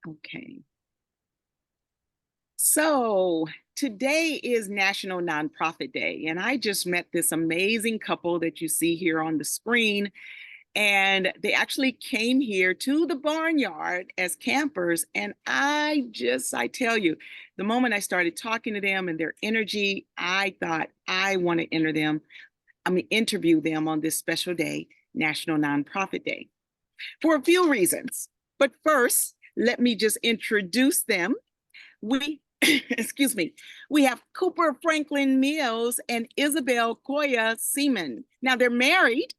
Okay. So today is National Nonprofit Day, and I just met this amazing couple that you see here on the screen. And they actually came here to the barnyard as campers. And I tell you, the moment I started talking to them and their energy, I thought I want to interview them on this special day, National Nonprofit Day, for a few reasons. But first, let me just introduce them. We, excuse me, we have Cooper Franklin Mills and Isabel Cuellar Seaman. Now they're married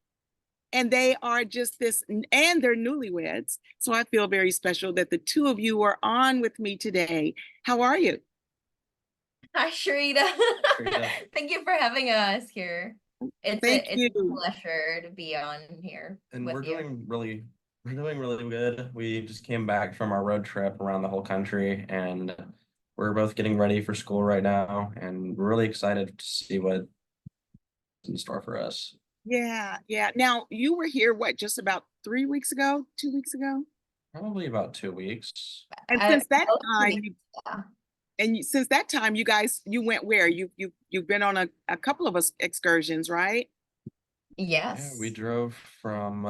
and they are just this, and they're newlyweds. So I feel very special that the two of you are on with me today. How are you? Hi, Sherita. Sherita. Thank you for having us here. Thank It's a you. pleasure to be on here And with you. we're doing really good. We just came back from our road trip around the whole country, and we're both getting ready for school right now, and we're really excited to see what's in store for us. Yeah, yeah. Now you were here, what, just about 3 weeks ago, 2 weeks ago? Probably about 2 weeks. And since that Close to time, me. Yeah. since that time, you went where? You've been on a couple of us excursions, right? Yeah, we Yes. drove from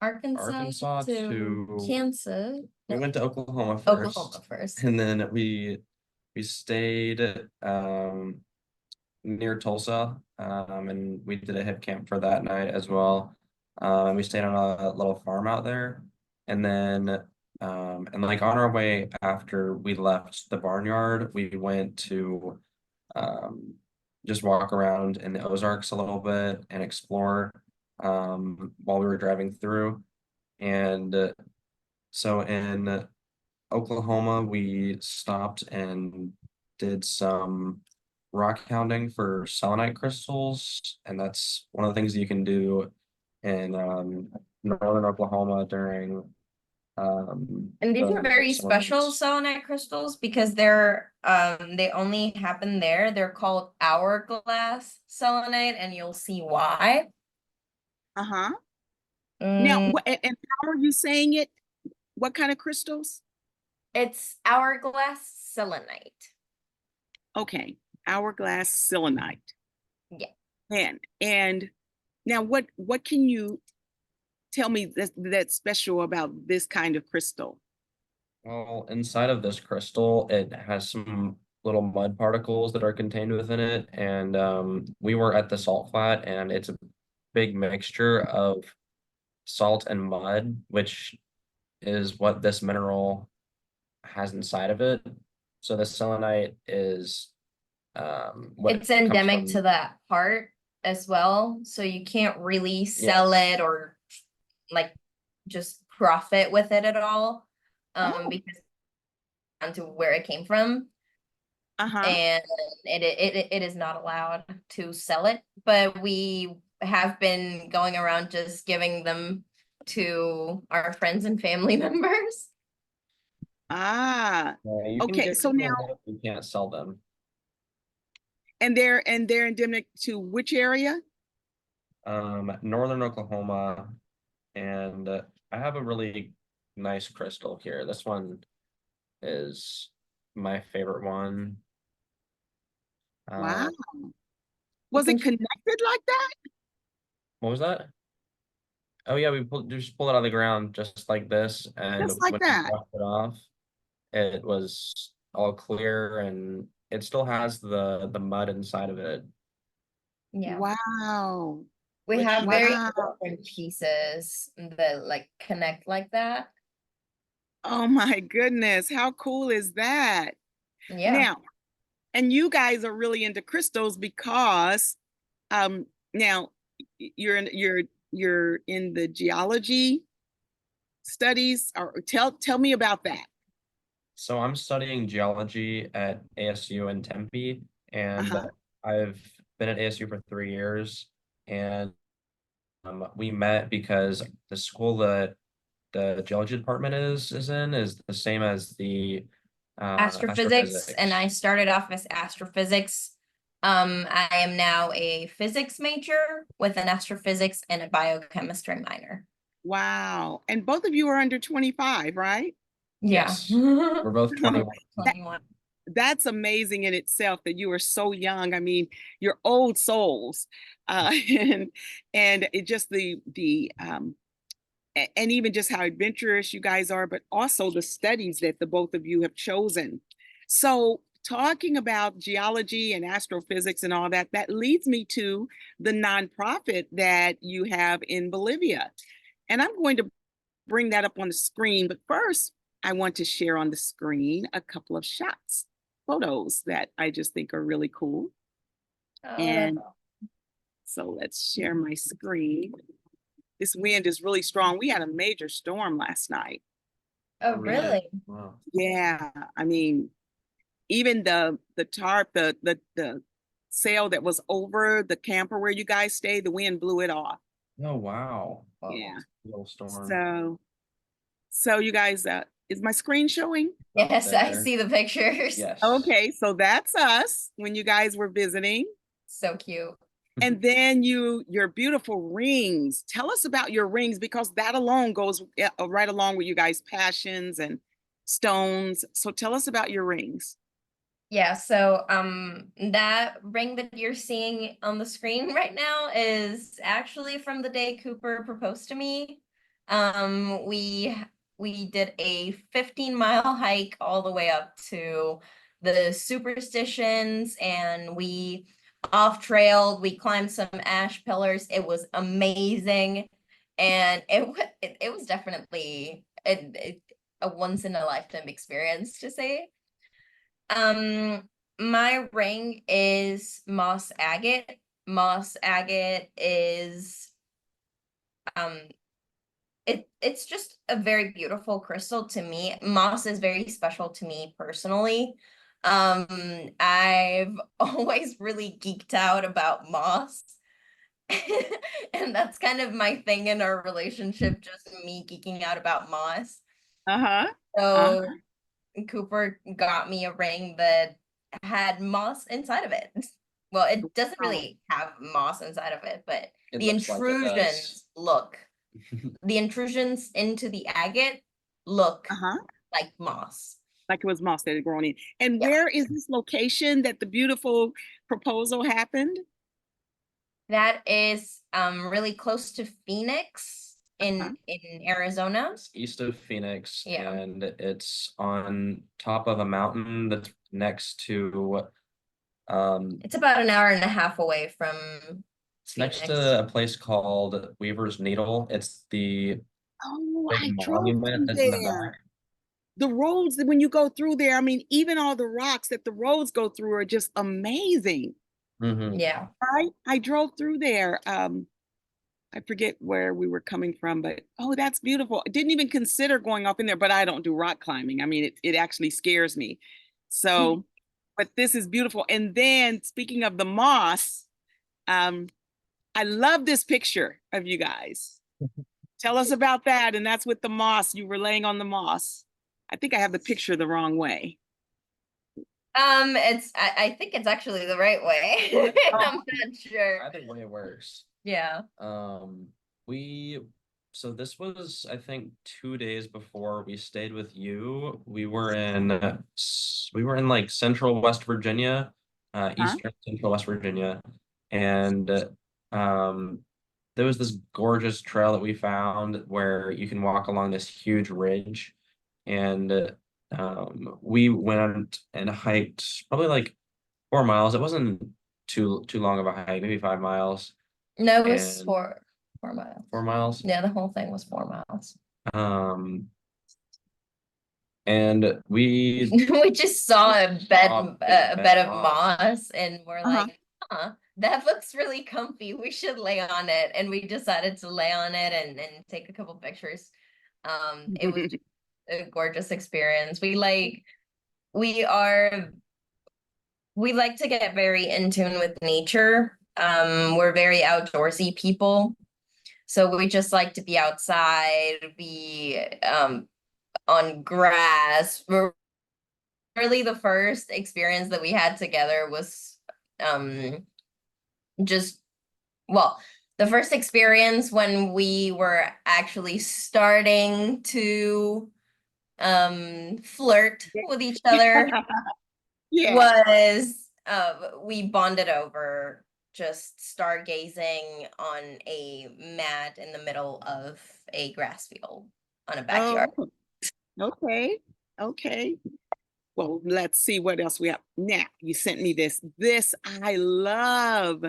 Arkansas Arkansas to to Kansas. we No, went to Oklahoma Oklahoma first, first. and then we stayed near Tulsa, and we did a hip camp for that night as well. And we stayed on a little farm out there, and then and like on our way after we left the barnyard, we went to um, just walk around in the Ozarks a little bit and explore while we were driving through. And so in Oklahoma, we stopped and did some rock hounding for selenite crystals, and that's one of the things you can do in northern Oklahoma during And these are the very summer special months. selenite crystals because they only happen there. They're called hourglass selenite, and you'll see why. Uh-huh. Now, Mm, and how are you saying it? What kind of crystals? it's hourglass selenite. Okay, hourglass selenite. Yeah. And now what can you tell me that's special about this kind of crystal? Well, inside of this crystal, it has some little mud particles that are contained within it, and we were at the salt flat, and it's a big mixture of salt and mud, which is what this mineral has inside of it. So the selenite is what It's comes endemic from. to that part as well. So you can't really sell Yes. it or like just profit with it at all. Oh, Because down to where it came from. uh-huh. And it is not allowed to sell it, but we have been going around just giving them to our friends and family members. Ah, You can okay. give So now, people them, you can't sell them. and they're endemic to which area? Northern Oklahoma, and I have a really nice crystal here. This one is my favorite one. Wow. Uh, You Was can it connected like that? what was that? Oh yeah, just pull it out of the ground just like this, and Just like when we that. washed it off, it was all clear, and it still has the mud inside of it. yeah. Wow. We Which have very Wow. different pieces that like connect like that. Oh my goodness. How cool is that? Yeah. Now, and you guys are really into crystals because now you're in the geology studies, or tell me about that. So I'm studying geology at ASU in Tempe, and Uh-huh. I've been at ASU for 3 years. And we met because the school that the geology department is in is the same as the Astrophysics, and I astrophysics. started off as astrophysics. I am now a physics major with an astrophysics and a biochemistry minor. Wow. And both of you are under 25, right? Yeah. Yes. We're both Oh, 21. that, 21. that's amazing in itself that you are so young. I mean, you're old souls, and it just and even just how adventurous you guys are, but also the studies that the both of you have chosen. So, talking about geology and astrophysics and all that, that leads me to the nonprofit that you have in Bolivia. And I'm going to bring that up on the screen. But first, I want to share on the screen a couple of shots, photos that I just think are really cool. Oh, And so let's share my screen. This wind is really strong. We had a major storm last night. oh, really? Wow. Yeah, I mean, even the tarp, the sail that was over the camper where you guys stayed, the wind blew it off. Oh, wow. Yeah. Little storm. So you guys, is my screen showing? Yes, I there. see the pictures. Yes. Okay, so that's us when you guys were visiting. So cute. And then your beautiful rings. Tell us about your rings because that alone goes right along with you guys' passions and stones. So tell us about your rings. Yeah, so that ring that you're seeing on the screen right now is actually from the day Cooper proposed to me. We did a 15-mile hike all the way up to the superstitions, and we off-trailed, we climbed some ash pillars. It was amazing, and it was definitely a once in a lifetime experience, to say. My ring is moss agate. Moss agate is um it's just a very beautiful crystal to me. Moss is very special to me personally. I've always really geeked out about moss. And that's kind of my thing in our relationship, just me geeking out about moss. Uh-huh. So Cooper got me a ring that had moss inside of it. Well, it doesn't Oh, really have moss inside of it, but It the looks like it does. the intrusions into the agate look uh-huh. like moss. Like it was moss that had grown in. And Yeah, where is this location that the beautiful proposal happened? that is really close to Phoenix Uh-huh. in Arizona. It's east of Phoenix, Yeah. and it's on top of a mountain that's next to It's about an hour and a half away from it's next Phoenix. to a place called Weaver's Needle. It's the Oh, big I drove monument through that's in the there. back. The roads that when you go through there, I mean, even all the rocks that the roads go through are just amazing. Mm-hmm. Yeah. I drove through there. I forget where we were coming from, but oh, that's beautiful. I didn't even consider going up in there, but I don't do rock climbing. I mean, it actually scares me. So, but this is beautiful. And then speaking of the moss, um, I love this picture of you guys. Tell us about that. And that's with the moss. You were laying on the moss. I think I have the picture the wrong way. I think it's actually the right way. I'm not sure. Either way works. Yeah. We so this was I think 2 days before we stayed with you. We were in like central West Virginia, Huh? eastern central West Virginia, and um there was this gorgeous trail that we found where you can walk along this huge ridge, and we went and hiked probably like 4 miles. It wasn't too long of a hike, maybe 5 miles. No, it was And 4 miles. 4 miles. Yeah, the whole thing was 4 miles. Um, and we We just saw a bed saw a bed of moss. moss, and we're Uh-huh. like, huh, that looks really comfy. We should lay on it. And we decided to lay on it and take a couple pictures. It was just a gorgeous experience. We are we like to get very in tune with nature. We're very outdoorsy people. So we just like to be outside, be on grass. Really the first experience that we had together was just well, the first experience when we were actually starting to flirt with each other Yeah. was we bonded over just stargazing on a mat in the middle of a grass field on a backyard. Oh, okay. Okay. Well, let's see what else we have. Now, you sent me this. This I love.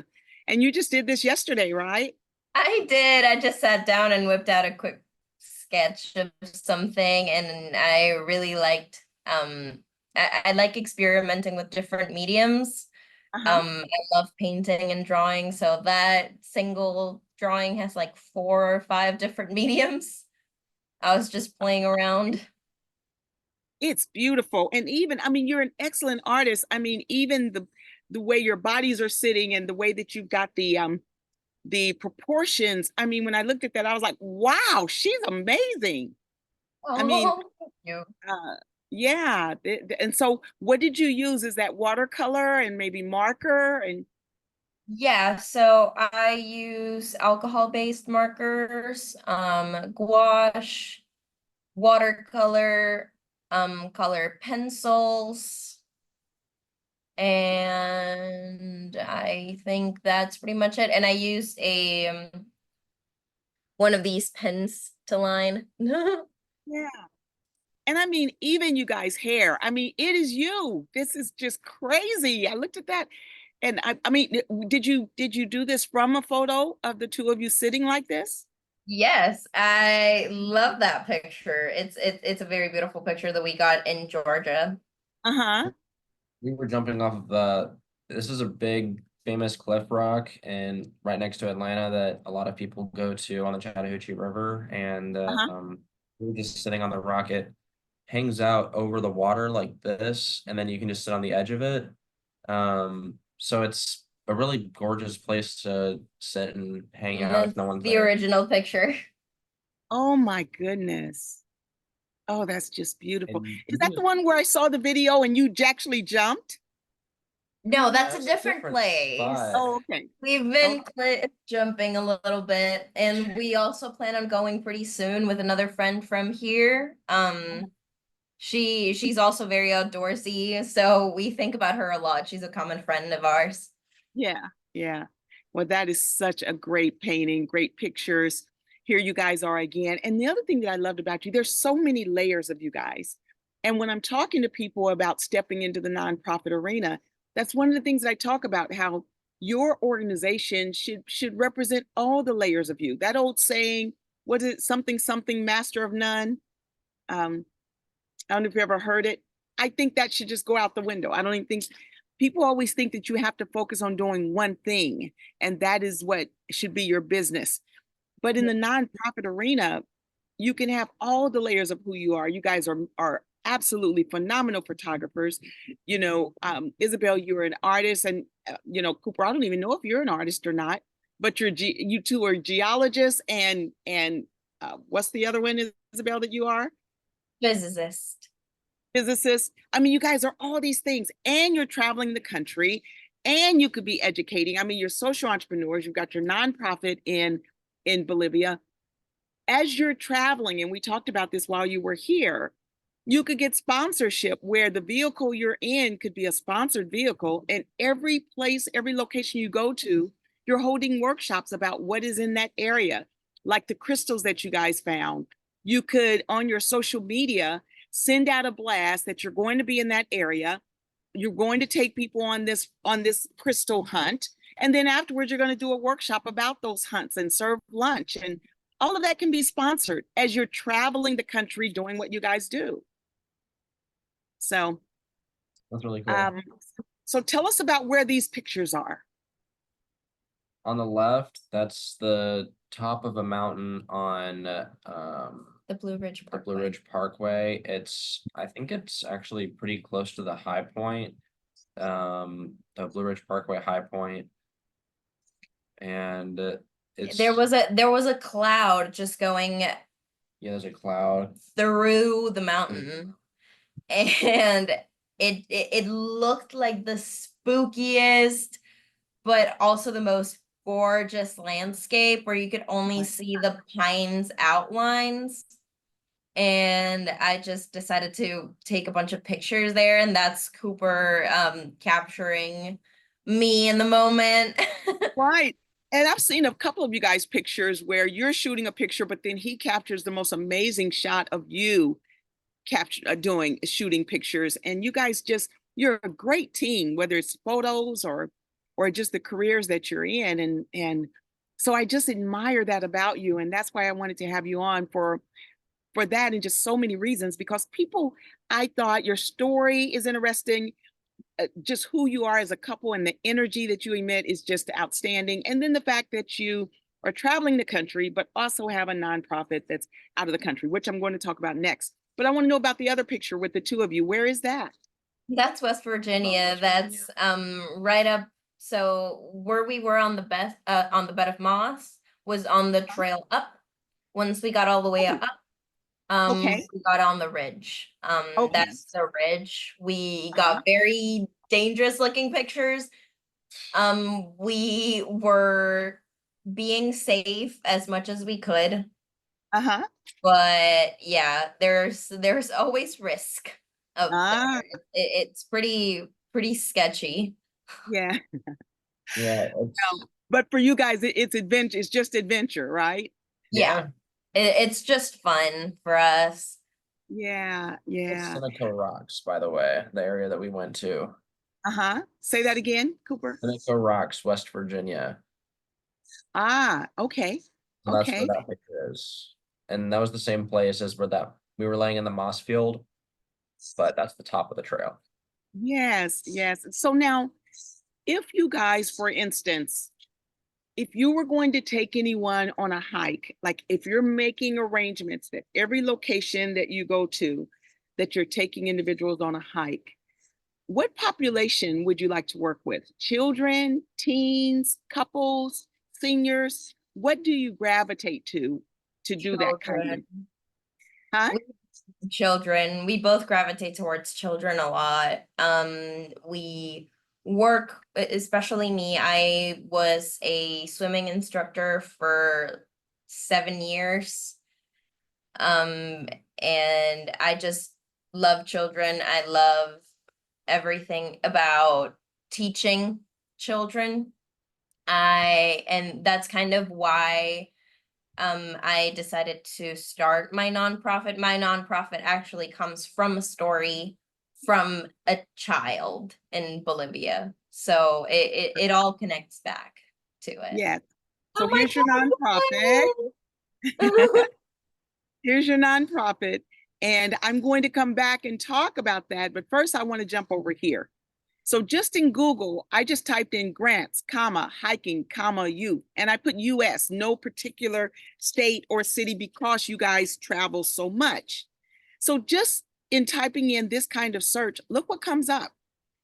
And you just did this yesterday, right? I did. I just sat down and whipped out a quick sketch of something, and I really liked I like experimenting with different mediums. Uh-huh. I love painting and drawing, so that single drawing has like 4 or 5 different mediums. I was just playing around. It's beautiful. And even, I mean, you're an excellent artist. I mean, even the way your bodies are sitting and the way that you've got the proportions. I mean, when I looked at that, I was like, wow, she's amazing. I mean, Oh, thank you. uh, yeah. And so what did you use? Is that watercolor and maybe marker? And Yeah, so I use alcohol-based markers, gouache, watercolor, color pencils, and I think that's pretty much it. And I used a one of these pens to line. yeah. And I mean, even you guys' hair. I mean, it is you. This is just crazy. I looked at that. And I mean, did you do this from a photo of the two of you sitting like this? Yes, I love that picture. It's a very beautiful picture that we got in Georgia. Uh-huh. We were jumping off of this is a big famous cliff rock and right next to Atlanta that a lot of people go to on the Chattahoochee River. And Uh-huh. we were just sitting on the rock. It hangs out over the water like this, and then you can just sit on the edge of it. So it's a really gorgeous place to sit and hang And out if that's no one's the there. original picture. Oh my goodness. Oh, that's just beautiful. And Is that the one where I saw the video and you actually jumped? No, that's a that's different place. spot. Oh, okay. We've been Okay. cliff jumping a little bit, and we also plan on going pretty soon with another friend from here. She's also very outdoorsy, so we think about her a lot. She's a common friend of ours. Yeah, yeah. Well, that is such a great painting, great pictures. Here you guys are again. And the other thing that I loved about you, there's so many layers of you guys. And when I'm talking to people about stepping into the nonprofit arena, that's one of the things that I talk about, how your organization should represent all the layers of you. That old saying, what is it, something, something, master of none? Um, I don't know if you ever heard it. I think that should just go out the window. I don't even think people always think that you have to focus on doing one thing and that is what should be your business. But in Yeah. the nonprofit arena, you can have all the layers of who you are. You guys are absolutely phenomenal photographers. Isabel, you're an artist, and Cooper, I don't even know if you're an artist or not, but you two are geologists, and what's the other one, Isabel, that you are? Physicist. Physicists. I mean, you guys are all these things, and you're traveling the country, and you could be educating. I mean, you're social entrepreneurs. You've got your nonprofit in Bolivia. As you're traveling, and we talked about this while you were here, you could get sponsorship where the vehicle you're in could be a sponsored vehicle, and every place, every location you go to, you're holding workshops about what is in that area, like the crystals that you guys found. You could, on your social media, send out a blast that you're going to be in that area. You're going to take people on this crystal hunt, and then afterwards you're going to do a workshop about those hunts and serve lunch, and all of that can be sponsored as you're traveling the country doing what you guys do. So That's really cool. um so tell us about where these pictures are. On the left, that's the top of a mountain on The Blue Ridge the Blue Parkway. Ridge Parkway. I think it's actually pretty close to the high point, the Blue Ridge Parkway high point, and it's There was a cloud just going yeah, there's a cloud. through the mountain, and it looked like the spookiest, but also the most gorgeous landscape where you could only see the pines outlines. and I just decided to take a bunch of pictures there, and that's Cooper capturing me in the moment. Right. And I've seen a couple of you guys pictures where you're shooting a picture, but then he captures the most amazing shot of you capture doing shooting pictures. And you guys just you're a great team, whether it's photos or just the careers that you're in. And so I just admire that about you. And that's why I wanted to have you on for that and just so many reasons because people, I thought your story is interesting, just who you are as a couple and the energy that you emit is just outstanding. And then the fact that you are traveling the country, but also have a nonprofit that's out of the country, which I'm going to talk about next. But I want to know about the other picture with the two of you. Where is that? That's West Virginia. West That's right up. So where we were on the bed of moss was on the trail up. Once we got all the way Oh, up, okay. we got on the ridge. Okay. That's the ridge. We Uh-huh. got very dangerous looking pictures. We were being safe as much as we could, Uh-huh. but yeah, there's always risk up Ah, there. It's pretty sketchy. yeah. Yeah, But for you guys, it's adventure. It's just adventure, right? Yeah, yeah, it's just fun for us. Yeah. it's Yeah. Seneca Rocks, by the way, the area that we went to. Uh-huh. Say that again, Cooper. Seneca Rocks, West Virginia. Ah, okay. And that's where Okay. that picture is. And that was the same place as where that we were laying in the moss field, but that's the top of the trail. Yes, yes. So now, if you guys, for instance, if you were going to take anyone on a hike, like if you're making arrangements that every location that you go to, that you're taking individuals on a hike, what population would you like to work with? Children, teens, couples, seniors? What do you gravitate to do that kind of, Children. huh? Children. We both gravitate towards children a lot. We work, especially me, I was a swimming instructor for 7 years. Um, and I just love children. I love everything about teaching children. And that's kind of why I decided to start my nonprofit. My nonprofit actually comes from a story from a child in Bolivia. So it all connects back to it. Yes. So Oh my here's your nonprofit. God. Here's your nonprofit. And I'm going to come back and talk about that. But first, I want to jump over here. So just in Google, I just typed in grants, comma, hiking, comma, youth, and I put US, no particular state or city because you guys travel so much. So just in typing in this kind of search, look what comes up.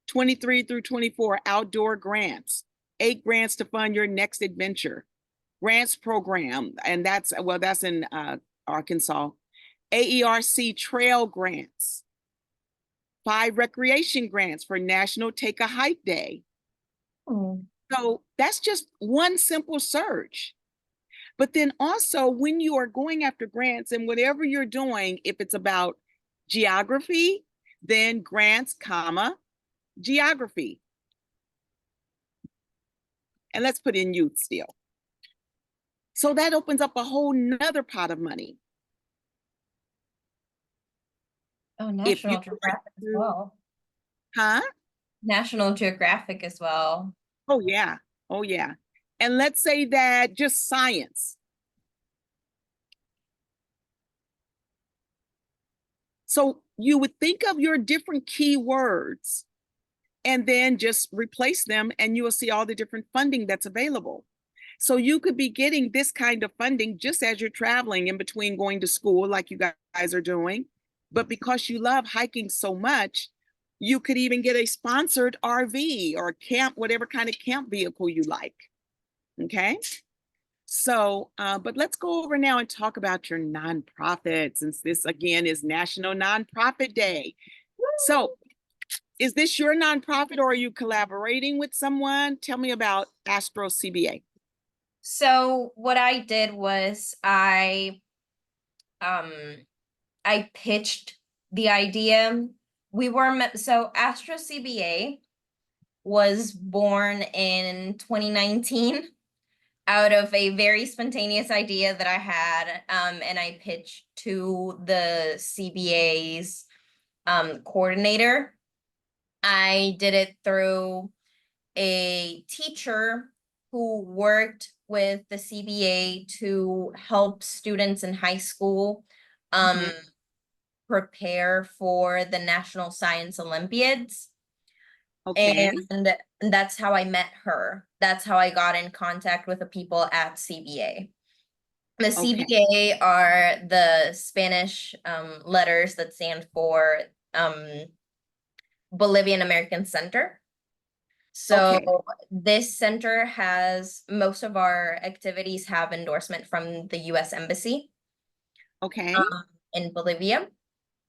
23 through 24 outdoor grants, 8 grants to fund your next adventure. Grants program, and that's in Arkansas. AERC trail grants, 5 recreation grants for National Take a Hike Day. Oh, So that's just one simple search. But then also, when you are going after grants and whatever you're doing, if it's about geography, then grants, comma, geography. And let's put in youth still. So that opens up a whole nother pot of money. If you National Geographic as do, well. huh? National Geographic as well. Oh, yeah. Oh, yeah. And let's say that just science. So you would think of your different keywords and then just replace them, and you will see all the different funding that's available. So you could be getting this kind of funding just as you're traveling in between going to school, like you guys are doing. But because you love hiking so much, you could even get a sponsored RV or camp, whatever kind of camp vehicle you like. Okay. So, but let's go over now and talk about your nonprofit, since this again is National Nonprofit Day. So, is this your nonprofit or are you collaborating with someone? Tell me about Astro CBA. So what I did was I um I pitched the idea. So Astro CBA was born in 2019 out of a very spontaneous idea that I had, and I pitched to the CBA's coordinator. I did it through a teacher who worked with the CBA to help students in high school prepare for the National Science Olympiads. Okay. And that's how I met her. That's how I got in contact with the people at CBA. The Okay. CBA are the Spanish letters that stand for Bolivian American Center. So Okay. this center has most of our activities have endorsement from the US Embassy Okay. in Bolivia.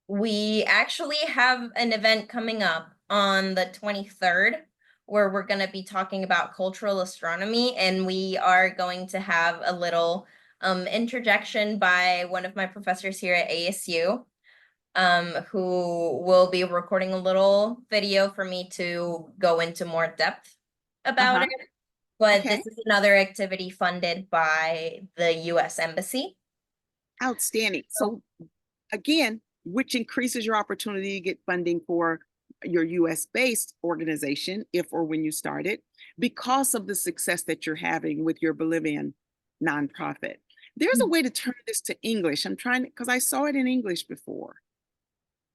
We actually have an event coming up on the 23rd where we're going to be talking about cultural astronomy, and we are going to have a little interjection by one of my professors here at ASU, who will be recording a little video for me to go into more depth about Uh-huh. it. But Okay. this is another activity funded by the US Embassy. Outstanding. So again, which increases your opportunity to get funding for your US based organization, if or when you start it, because of the success that you're having with your Bolivian nonprofit. There's a way to turn this to English. I'm trying to, because I saw it in English before.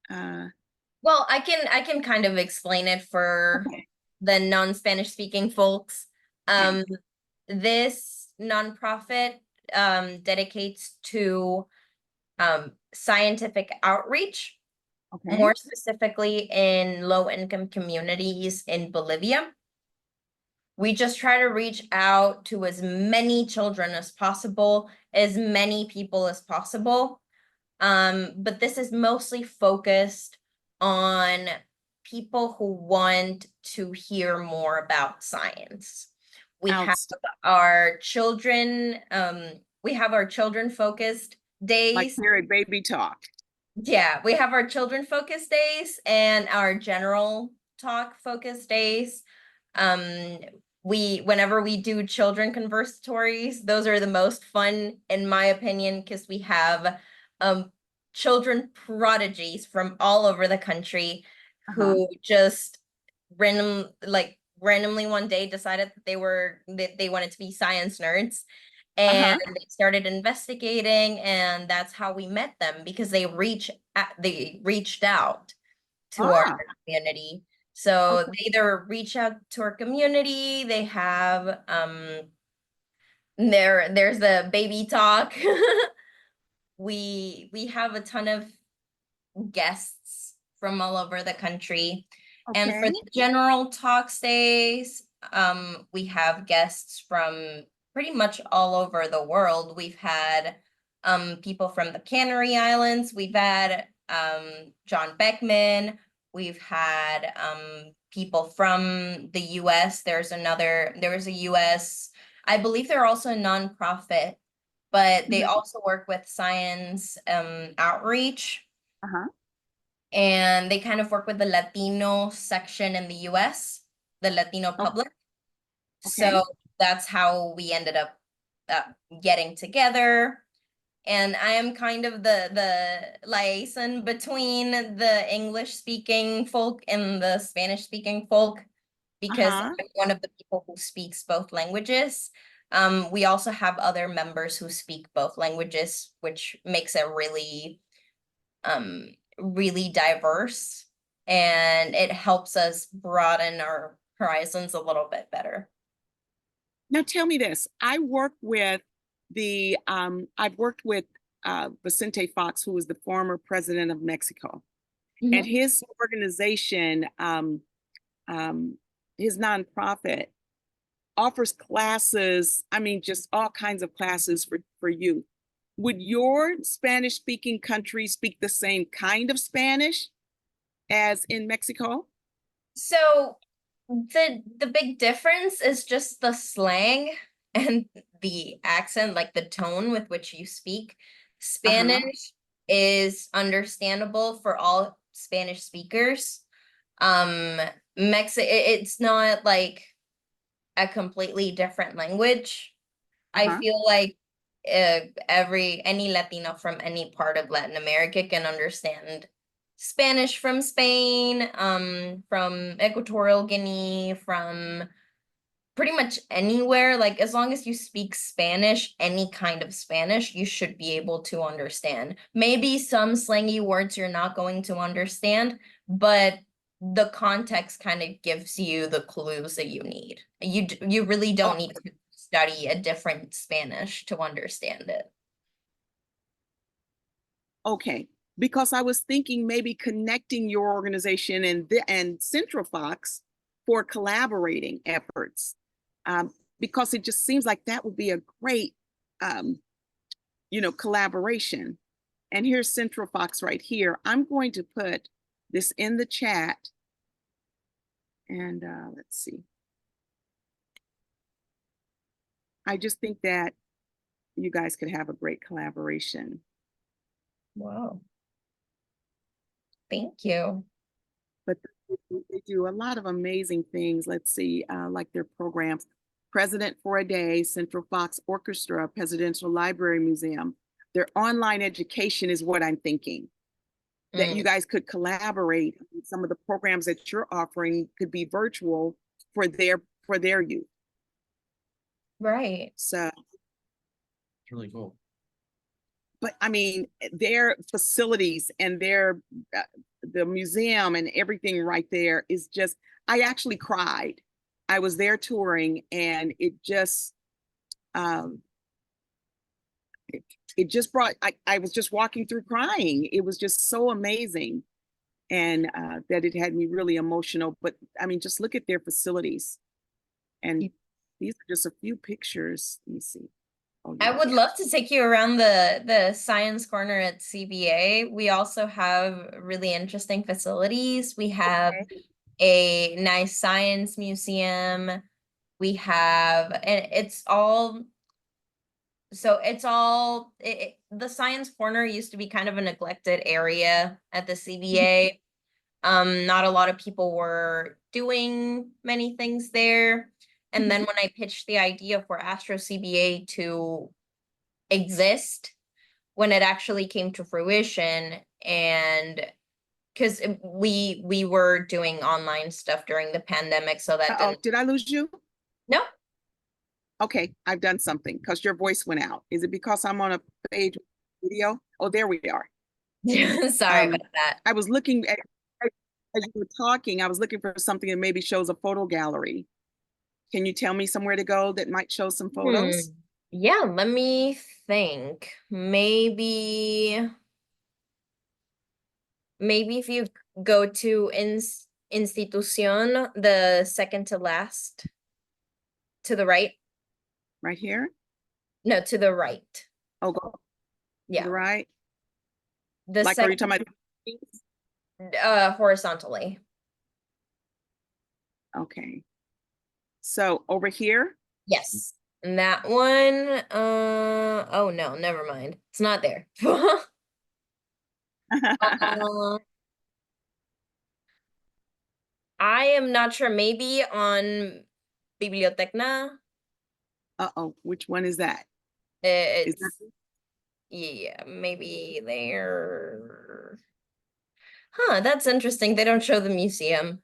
Well, I can kind of explain it for Okay. the non-Spanish speaking folks. Okay. This nonprofit dedicates to scientific outreach, Okay. more specifically in low-income communities in Bolivia. We just try to reach out to as many children as possible, as many people as possible. But this is mostly focused on people who want to hear more about science. We have Outstanding. our children, focused Like days. here at Baby Talk. Yeah, we have our children focused days and our general talk focused days. Um, whenever we do children conversatories, those are the most fun, in my opinion, because we have children prodigies from all over the country Uh-huh. who just randomly one day decided that they wanted to be science nerds, Uh-huh. and they started investigating, and that's how we met them, because they reached out to our Ah, community. So okay. they either reach out to our community, they have there's the baby talk. We have a ton of guests from all over the country. And for Okay. the general talk stays, we have guests from pretty much all over the world. We've had people from the Canary Islands. We've had John Beckman. We've had people from the US. There was a US, I believe they're also a nonprofit, but they Mhm. also work with science outreach, Uh-huh. and they kind of work with the Latino section in the US, the Latino Oh, public. okay. So that's how we ended up getting together. And I am kind of the liaison between the English speaking folk and the Spanish speaking folk, because Uh-huh. I'm one of the people who speaks both languages. We also have other members who speak both languages, which makes it really diverse, and it helps us broaden our horizons a little bit better. Now tell me this. I've worked with Vicente Fox, who was the former president of Mexico, and Mhm. his organization, his nonprofit offers classes. I mean, just all kinds of classes for youth. Would your Spanish speaking country speak the same kind of Spanish as in Mexico? So the big difference is just the slang and the accent, like the tone with which you speak. Uh-huh. Spanish is understandable for all Spanish speakers. It's not like a completely different language. I Uh-huh. feel like any Latino from any part of Latin America can understand Spanish from Spain, from Equatorial Guinea, from pretty much anywhere. Like as long as you speak Spanish, any kind of Spanish, you should be able to understand. Maybe some slangy words you're not going to understand, but the context kind of gives you the clues that you need. You really don't need to study a different Spanish to understand it. Okay, because I was thinking maybe connecting your organization and Central Fox for collaborating efforts, because it just seems like that would be a great, collaboration. And here's Central Fox right here. I'm going to put this in the chat, and let's see. I just think that you guys could have a great collaboration. Wow. Thank you. But they do a lot of amazing things. Let's see, like their programs. President for a Day, Central Fox Orchestra, Presidential Library Museum. Their online education is what I'm thinking. That you guys could collaborate. Some of the programs that you're offering could be virtual for their youth. Right. So, It's really cool. but I mean, their facilities and the museum and everything right there is just, I actually cried. I was there touring, and it just it just brought, I was just walking through crying. It was just so amazing, and that it had me really emotional. But I mean, just look at their facilities, and these are just a few pictures. Let me see. Oh, I yeah. would love to take you around the science corner at CBA. We also have really interesting facilities. We have a nice science museum. We have, and the science corner used to be kind of a neglected area at the CBA. Not a lot of people were doing many things there. And then when I pitched the idea for Astro CBA to exist, when it actually came to fruition, and because we were doing online stuff during the pandemic, so that Uh-oh, did I lose you? No. Okay, I've done something because your voice went out. Is it because I'm on a page video? Oh, there we are. Sorry about that. I was looking at, as you were talking, I was looking for something that maybe shows a photo gallery. Can you tell me somewhere to go that might show some photos? Yeah, let me think. Maybe if you go to institución, the second to last, to the right. Right here? No, to the right. Oh, go to Yeah. the right. The Like, are you second, talking about? horizontally. Okay. So over here? Yes. And that one, oh no, never mind. It's not there. I am not sure. Maybe on Bibliotecna. Uh-oh, which one is that? Is It's that yeah, maybe there. Huh, that's interesting. They don't show the museum.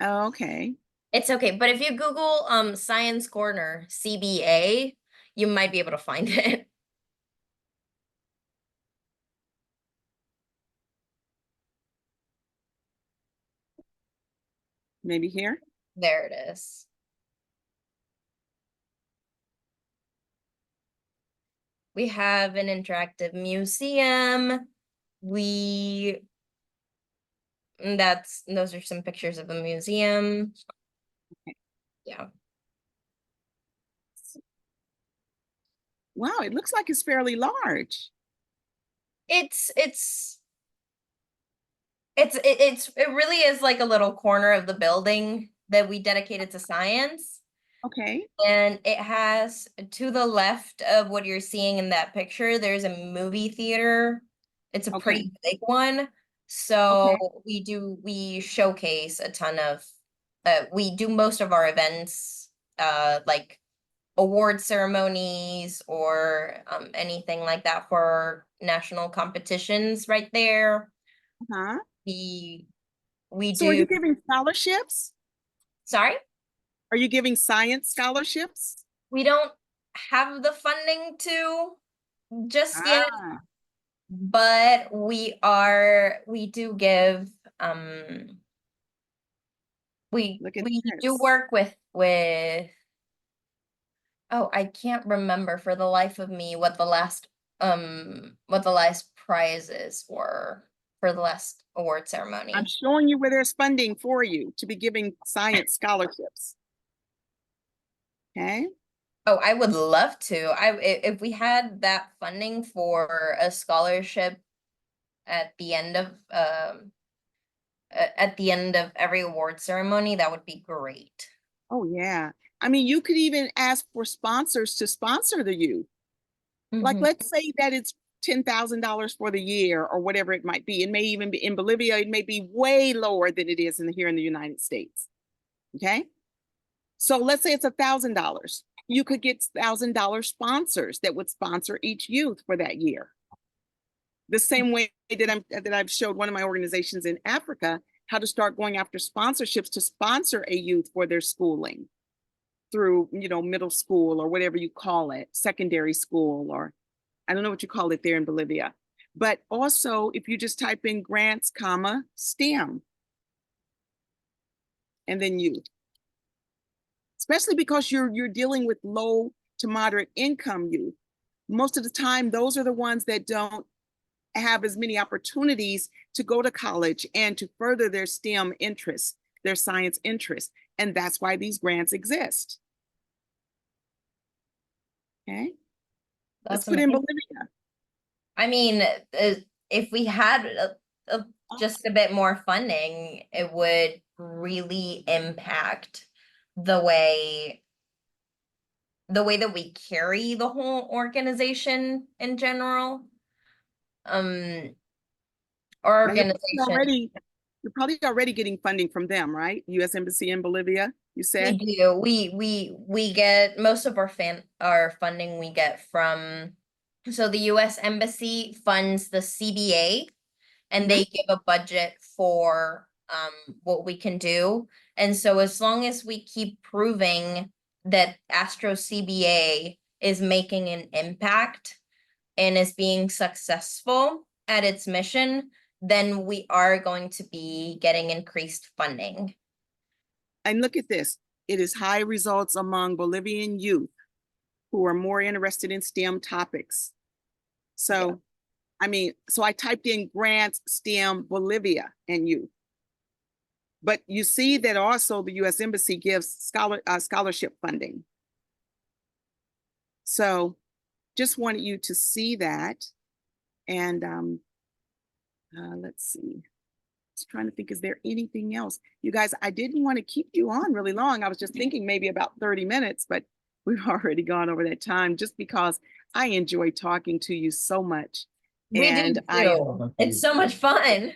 oh, okay. It's okay, but if you Google Science Corner CBA, you might be able to find it. Maybe here? There it is. We have an interactive museum. Those are some pictures of the museum. Okay. Yeah. Wow, it looks like it's fairly large. It really is like a little corner of the building that we dedicated to science. Okay. And it has, to the left of what you're seeing in that picture, there's a movie theater It's a Okay. pretty big one. So Okay. we showcase a ton of, we do most of our events, like award ceremonies or anything like that for national competitions right there. Uh-huh. We we So are do, you giving scholarships? sorry, Are you giving science scholarships? we don't have the funding to just yet, Ah, but we do give, look at we do this. work with, oh, I can't remember for the life of me what the last prizes were for the last award I'm ceremony. showing you where there's funding for you to be giving science scholarships. Okay. Oh, I would love to. If we had that funding for a scholarship at the end of at the end of every award ceremony, that would be great. Oh, yeah. I mean, you could even ask for sponsors to sponsor the youth. Like, Mhm. let's say that it's $10,000 for the year or whatever it might be. It may even be in Bolivia, it may be way lower than it is here in the United States. Okay. So let's say it's $1,000. You could get $1,000 sponsors that would sponsor each youth for that year. The same way that I've showed one of my organizations in Africa how to start going after sponsorships to sponsor a youth for their schooling through, middle school or whatever you call it, secondary school, or I don't know what you call it there in Bolivia. But also, if you just type in grants, comma, STEM, and then youth, especially because you're dealing with low to moderate income youth. Most of the time, those are the ones that don't have as many opportunities to go to college and to further their STEM interests, their science interests. And that's why these grants exist. Okay, let's That's put in amazing. Bolivia. I mean, if we had just a bit more funding, it would really impact the way the way that we carry the whole organization in general. Our Now organization, you're probably already getting funding from them, right? U.S. Embassy in Bolivia, you we said? do. We get most of our funding we get from, so the US Embassy funds the CBA and Mhm. they give a budget for what we can do. And so as long as we keep proving that Astro CBA is making an impact and is being successful at its mission, then we are going to be getting increased funding. And look at this. It is high results among Bolivian youth who are more interested in STEM topics. Yeah. So, I mean, so I typed in grants, STEM, Bolivia, and youth. But you see that also the U.S. Embassy gives scholarship funding. So just wanted you to see that. And let's see. Just trying to think, is there anything else? You guys, I didn't want to keep you on really long. I was just thinking maybe about 30 minutes, but we've already gone over that time just because I enjoy talking to you so much. We do And too. It's so much fun.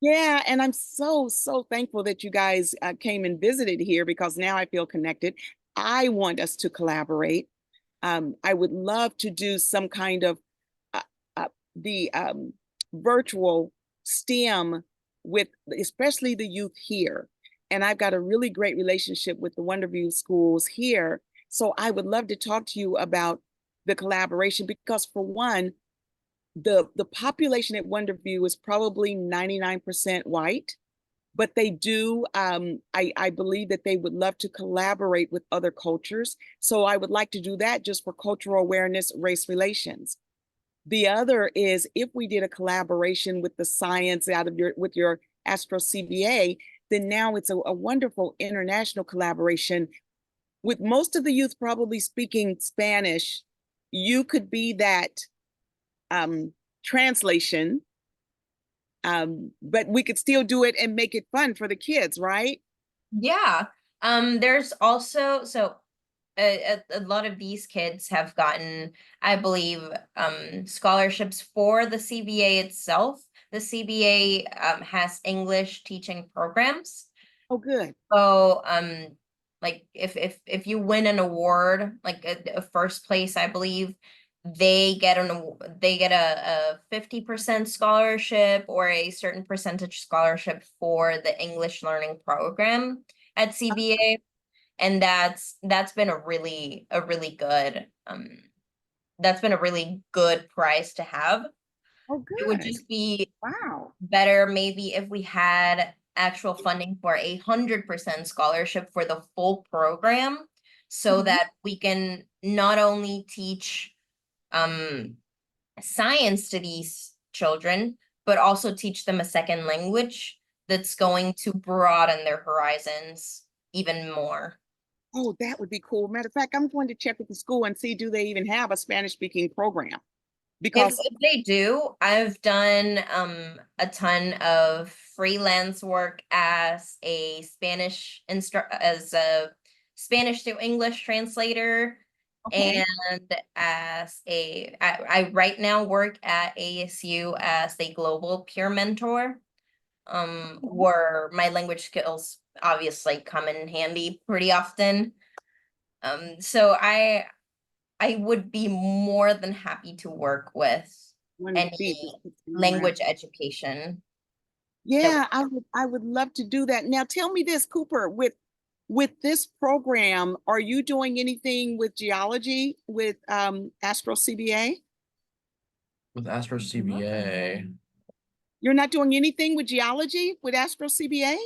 yeah, and I'm so, so thankful that you guys came and visited here because now I feel connected. I want us to collaborate. I would love to do some kind of uh, the virtual STEM with especially the youth here. And I've got a really great relationship with the Wonderview schools here. So I would love to talk to you about the collaboration because for one, the population at Wonderview is probably 99% white, but they do I believe that they would love to collaborate with other cultures. So I would like to do that just for cultural awareness, race relations. The other is if we did a collaboration with the science out of your Astro CBA, then now it's a wonderful international collaboration with most of the youth probably speaking Spanish. You could be that translation, but we could still do it and make it fun for the kids, right? Yeah. There's also, so a lot of these kids have gotten, I believe, scholarships for the CBA itself. The CBA has English teaching programs. Oh, good. So, like if you win an award, like a first place, I believe, they get a 50% scholarship or a certain percentage scholarship for the English learning program at CBA. And that's been a really good prize to have. Oh, It would good. just be Wow. better maybe if we had actual funding for 100% scholarship for the full program, so Mhm. that we can not only teach science to these children, but also teach them a second language that's going to broaden their horizons even more. Oh, that would be cool. Matter of fact, I'm going to check with the school and see, do they even have a Spanish speaking program? Because If they do, I've done a ton of freelance work as a Spanish to English translator, okay. and I right now work at ASU as a global peer mentor, Okay. where my language skills obviously come in handy pretty often. So I would be more than happy to work with One of any these is sitting around. language education that Yeah, I would love to do that. Now tell me this, Cooper, with this program, are you doing anything with geology with Astro CBA? With Astro CBA, You're not doing anything with geology with Astro CBA?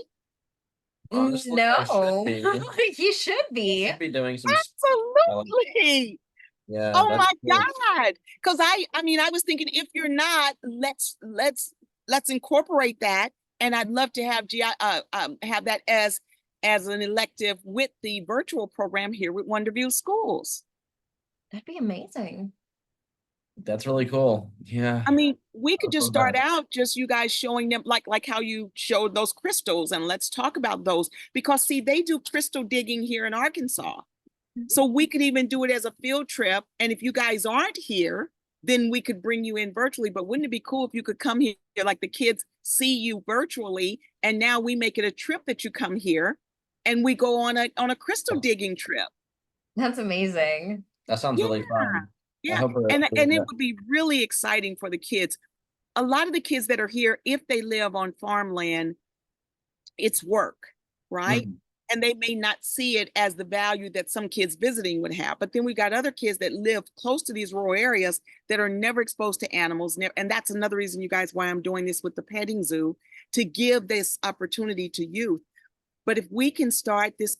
honestly, I should No, be. you should I be. should be doing some. Absolutely. Yeah, Oh that's my cool. God. Because I mean, I was thinking if you're not, let's incorporate that. And I'd love to have that as an elective with the virtual program here with Wonderview Schools. That'd be amazing. That's really cool. Yeah. I mean, we I could just love start that. out just you guys showing them like how you showed those crystals, and let's talk about those because see, they do crystal digging here in Arkansas. So we could even do it as a field trip. And if you guys aren't here, then we could bring you in virtually. But wouldn't it be cool if you could come here, like the kids see you virtually, and now we make it a trip that you come here and we go on a crystal digging trip. That's amazing. That sounds Yeah, really fun. I yeah. hope And it would be really exciting for the kids. A lot of the kids that are here, if they live on farmland, it's work, right? Mhm. And they may not see it as the value that some kids visiting would have. But then we got other kids that live close to these rural areas that are never exposed to animals. And that's another reason, you guys, why I'm doing this with the petting zoo, to give this opportunity to youth. But if we can start this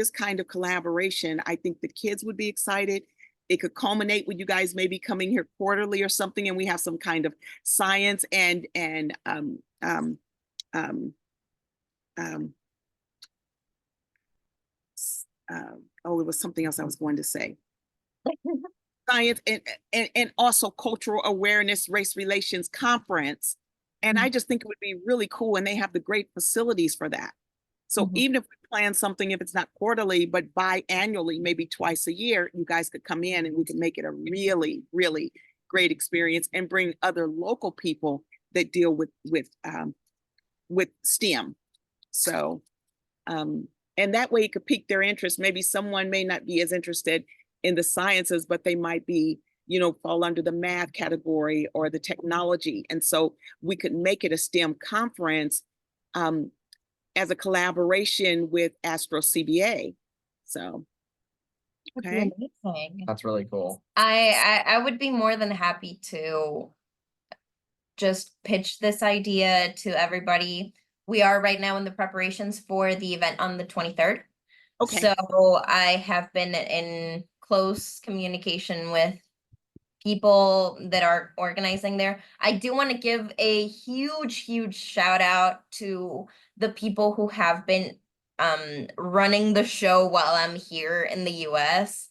kind of collaboration, I think the kids would be excited. It could culminate with you guys maybe coming here quarterly or something, and we have some kind of science and um, um, oh, it was something else I was going to say. Science and also cultural awareness, race relations conference. And I just think it would be really cool. And they have the great facilities for that. So Mhm. even if we plan something, if it's not quarterly, but biannually, maybe twice a year, you guys could come in and we can make it a really, really great experience and bring other local people that deal with STEM. So and that way it could pique their interest. Maybe someone may not be as interested in the sciences, but they might be, fall under the math category or the technology. And so we could make it a STEM conference um, as a collaboration with Astro CBA. So, That'd be okay. amazing. That's really cool. I would be more than happy to just pitch this idea to everybody. We are right now in the preparations for the event on the 23rd. Okay. So I have been in close communication with people that are organizing there. I do want to give a huge shout out to the people who have been running the show while I'm here in the US.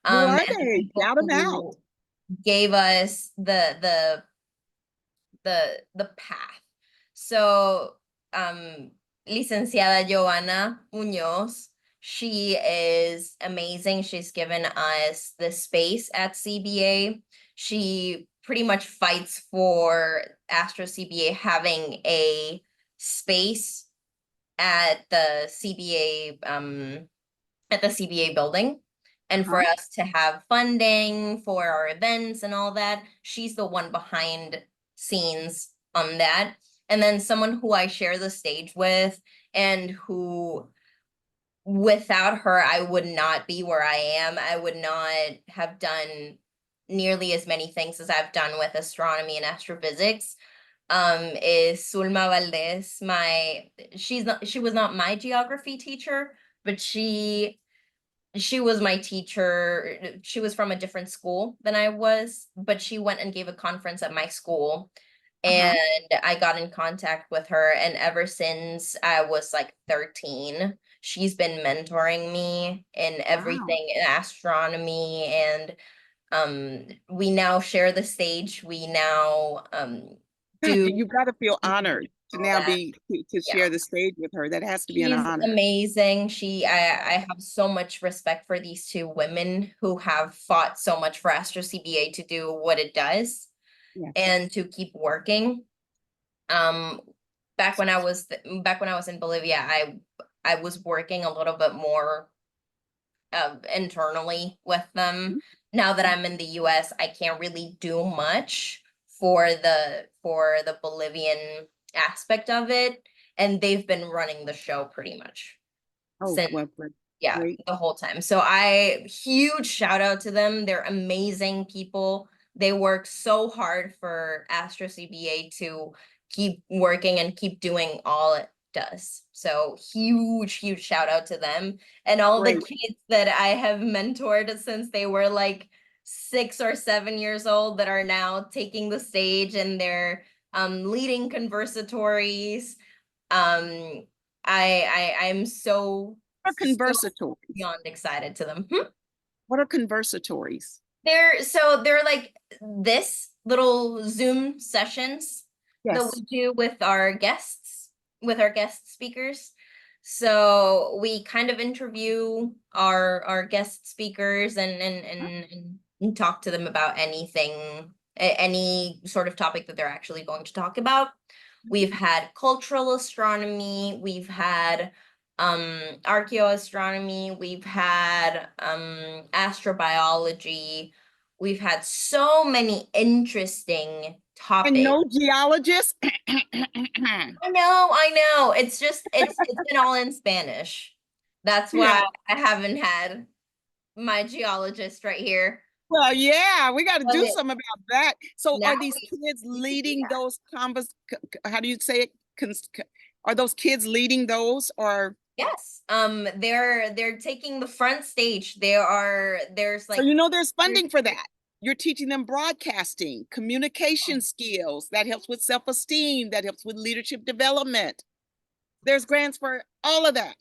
Who are And the they? people Shout them out. who gave us the path. So, licenciada Joanna Muñoz, She is amazing. She's given us the space at CBA. She pretty much fights for Astro CBA having a space at the CBA building, and for Uh-huh. us to have funding for our events and all that. She's the one behind scenes on that. And then someone who I share the stage with, and who, without her, I would not be where I am. I would not have done nearly as many things as I've done with astronomy and astrophysics. Is Sulma Valdez. She was not my geography teacher, but she was my teacher. She was from a different school than I was, but she went and gave a conference at my school. Uh-huh. And I got in contact with her. And ever since I was like 13, she's been mentoring me in Wow. everything in astronomy. And we now share the stage. We now do You got to feel honored to all now that. be to Yeah. share the stage with her. That has to be an She's honor. amazing. I have so much respect for these two women who have fought so much for Astro CBA to do what it does Yes. and to keep working. Um, back when I was in Bolivia, I was working a little bit more internally with them. Now that I'm in the US, I can't really do much for the Bolivian aspect of it, and they've been running the show pretty much Oh, since, well, yeah, great. the whole time. So huge shout out to them. They're amazing people. They work so hard for Astro CBA to keep working and keep doing all it does. So huge shout out to them and all the Great. kids that I have mentored since they were like 6 or 7 years old that are now taking the stage and they're leading conversatories. I'm so What are conversatories? beyond excited to them. What are conversatories? They're like this little Zoom sessions that Yes. we do with our guests, with our guest speakers. So we kind of interview our guest speakers and talk to them about anything, any sort of topic that they're actually going to talk about. We've had cultural astronomy, we've had archaeoastronomy, we've had astrobiology, we've had so many interesting And topics. no geologist? I know. It's been all in Spanish. That's Yeah. why I haven't had my geologist right here. Well, yeah, we got to But do something about that. So now are these kids we can do leading that. those how do you say it? Are those kids leading those or Yes. They're taking the front stage. There's so like there's funding for that. You're teaching them broadcasting, communication skills. That helps with self-esteem. That helps with leadership development. There's grants for all of that.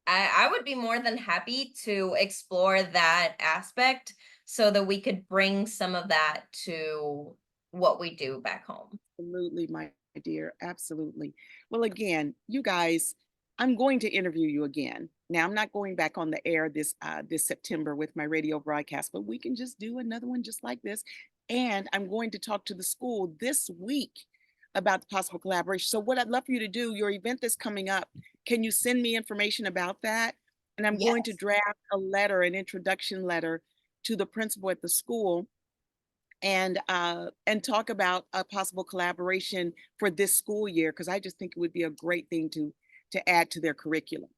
I would be more than happy to explore that aspect so that we could bring some of that to what we do back home. Absolutely, my dear. Absolutely. Well, again, you guys, I'm going to interview you again. Now, I'm not going back on the air this September with my radio broadcast, but we can just do another one just like this. And I'm going to talk to the school this week about the possible collaboration. So, what I'd love for you to do, your event that's coming up, can you send me information about that? And I'm going to Yes. draft a letter, an introduction letter to the principal at the school and talk about a possible collaboration for this school year because I just think it would be a great thing to add to their curriculum.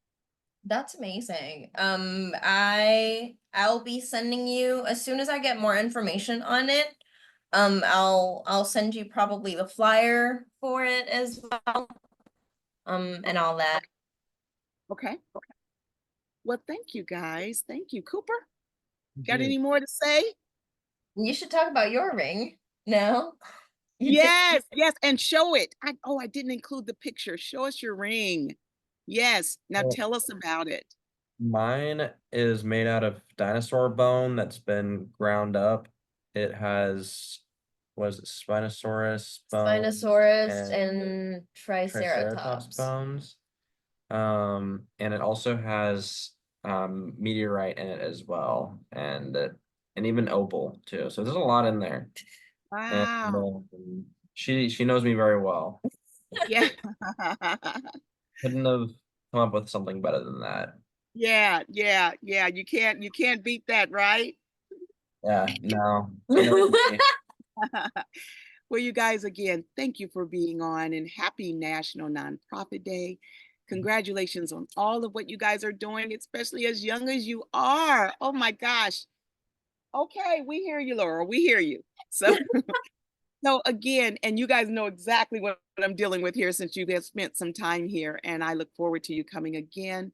That's amazing. I'll be sending you as soon as I get more information on it. I'll send you probably the flyer for it as well. And all that. Okay. Okay. Well, thank you guys. Thank you. Cooper, got Dude, any more to say? You should talk about your ring. No? You did. Yes, yes, and show it. I didn't include the picture. Show us your ring. Yes. Now well, tell us about it. mine is made out of dinosaur bone that's been ground up. It has, was it Spinosaurus bones Spinosaurus and and Triceratops Triceratops. bones. And it also has meteorite in it as well, and even opal too. So there's a lot in there. And Wow. she knows me very well. Yeah. Couldn't have come up with something better than that. Yeah, yeah, yeah. You can't beat that, right? Yeah, no, she knows me. Well, you guys, again, thank you for being on and happy National Nonprofit Day. Congratulations on all of what you guys are doing, especially as young as you are. Oh my gosh. Okay, we hear you, Laura. We hear you. So, so again, and you guys know exactly what I'm dealing with here since you have spent some time here, and I look forward to you coming again.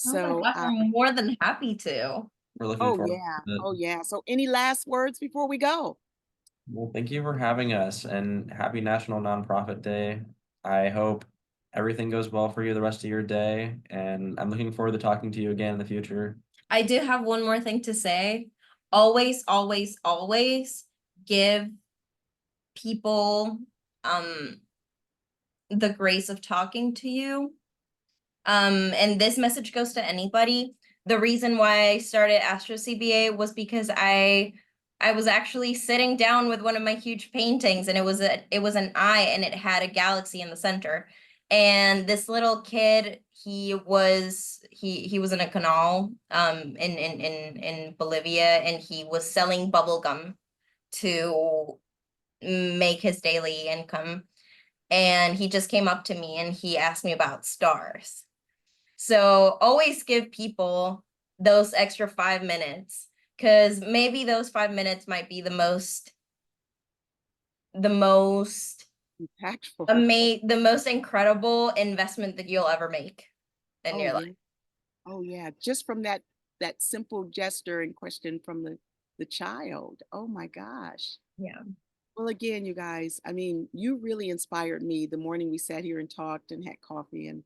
Oh my So, gosh, we're more than happy to. We're looking oh forward yeah, to it. oh yeah. So, any last words before we go? Well, thank you for having us and happy National Nonprofit Day. I hope everything goes well for you the rest of your day, and I'm looking forward to talking to you again in the future. I do have one more thing to say. Always, always, always give people the grace of talking to you. And this message goes to anybody. The reason why I started Astro CBA was because I was actually sitting down with one of my huge paintings, and it was an eye, and it had a galaxy in the center. And this little kid, he was in a canal in Bolivia, and he was selling bubble gum to make his daily income. And he just came up to me and he asked me about stars. So always give people those extra 5 minutes, because maybe those 5 minutes might be the most Impactful. the most incredible investment that you'll ever make in Oh your yeah. life. Oh yeah. Just from that simple gesture and question from the child. Oh my gosh. Yeah. Well, again, you guys, I mean, you really inspired me the morning we sat here and talked and had coffee, and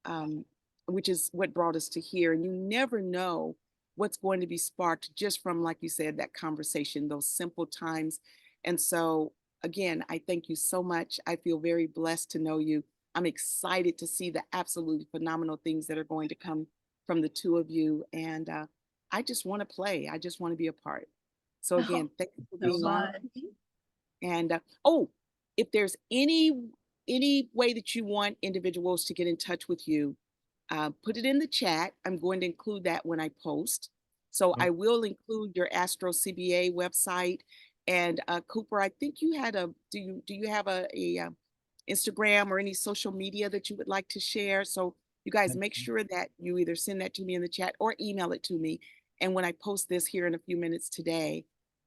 um, which is what brought us to here. And you never know what's going to be sparked just from, like you said, that conversation, those simple times. And so, again, I thank you so much. I feel very blessed to know you. I'm excited to see the absolutely phenomenal things that are going to come from the two of you. And I just want to play. I just want to be a part. So, Oh, again, thank you for so being on. much. And oh, if there's any way that you want individuals to get in touch with you, put it in the chat. I'm going to include that when I post. So I will include your Astro CBA website. And Cooper, I think you had a do you have a Instagram or any social media that you would like to share? So you guys make sure that you either send that to me in the chat or email it to me. And when I post this here in a few minutes today,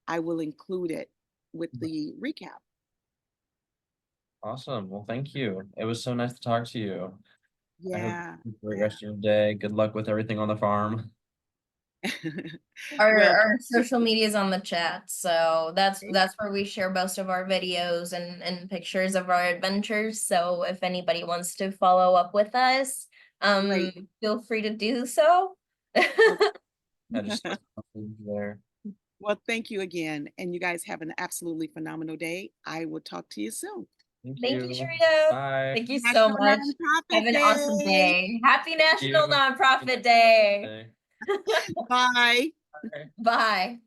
I will include it with the recap. Awesome. Well, thank you. It was so nice to talk to you. I hope Yeah, you have a great yeah. rest of your day. Good luck with everything on the farm. Our Well, social media is on the chat, so that's where we share most of our videos and pictures of our adventures. So if anybody wants to follow up with us, great. feel free to do so. I just there. Well, thank you again. And you guys have an absolutely phenomenal day. I will talk to you soon. Thank Thank you, you. Sherita. Bye. Thank you so National much. Have Nonprofit an awesome Day. day. Happy Thank National you. Nonprofit Day. Bye. Bye. Bye. Bye.